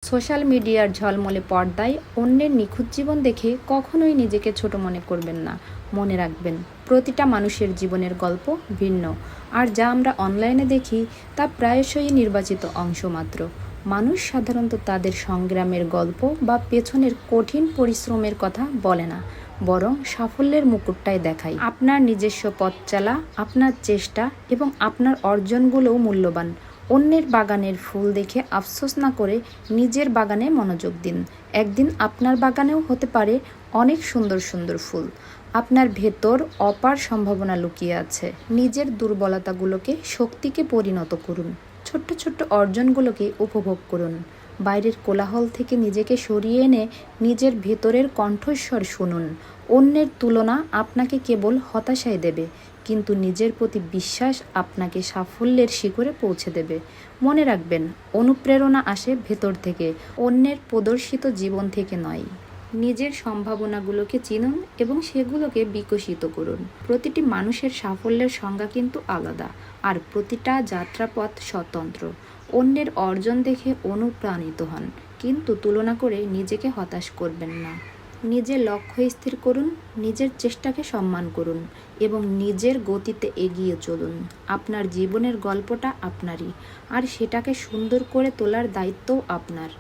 Social মিডিয়ার ঝলমলে পর্দায় অন্যের নিখুঁত জীবন দেখে কখনোই নিজেকে ছোট মনে করবেন না। মনে রাখবেন, প্রতিটা মানুষের জীবনের গল্প ভিন্ন, আর যা আমরা অনলাইনে দেখি তা প্রায়শই নির্বাচিত অংশ মাত্র। মানুষ সাধারণত তাদের সংগ্রামের গল্প বা পেছনের কঠিন পরিশ্রমের কথা বলে না, বরং সাফল্যের মুকুটটাই দেখায়। আপনার নিজস্ব পথ চলা, আপনার চেষ্টা এবং আপনার অর্জনগুলোও মূল্যবান। অন্যের বাগানের ফুল দেখে আফসোস না করে নিজের বাগানে মনোযোগ দিন। একদিন আপনার বাগানেও হতে পারে অনেক সুন্দর সুন্দর ফুল। আপনার ভেতর অপার সম্ভাবনা লুকিয়ে আছে। নিজের দুর্বলতাগুলোকে শক্তিকে পরিণত করুন। ছোট্ট ছোট্ট অর্জনগুলোকে উপভোগ করুন। বাইরের কোলাহল থেকে নিজেকে সরিয়ে এনে নিজের ভেতরের কণ্ঠস্বর শুনুন। অন্যের তুলনা আপনাকে কেবল হতাশায় দেবে, কিন্তু নিজের প্রতি বিশ্বাস আপনাকে সাফল্যের শিখরে পৌঁছে দেবে। মনে রাখবেন, অনুপ্রেরণা আসে ভেতর থেকে, অন্যের প্রদর্শিত জীবন থেকে নয়। নিজের সম্ভাবনাগুলোকে চিনুন এবং সেগুলোকে বিকশিত করুন। প্রতিটি মানুষের সাফল্যের সংজ্ঞা কিন্তু আলাদা, আর প্রতিটা যাত্রাপথ স্বতন্ত্র। অন্যের অর্জন দেখে অনুপ্রাণিত হন, কিন্তু তুলনা করে নিজেকে হতাশ করবেন না। নিজের লক্ষ্য স্থির করুন, নিজের চেষ্টাকে সম্মান করুন এবং নিজের গতিতে এগিয়ে চলুন। আপনার জীবনের গল্পটা আপনারই, আর সেটাকে সুন্দর করে তোলার দায়িত্বও আপনার।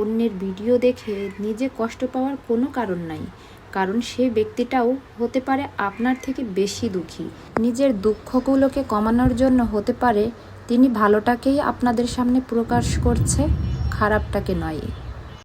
অন্যের ভিডিও দেখে নিজে কষ্ট পাওয়ার কোনো কারণ নাই, কারণ সে ব্যক্তিটাও হতে পারে আপনার থেকে বেশি দুঃখী। নিজের দুঃখগুলোকে কমানোর জন্য হতে পারে তিনি ভালোটাকেই আপনাদের সামনে প্রকাশ করছে, খারাপটাকে নয়।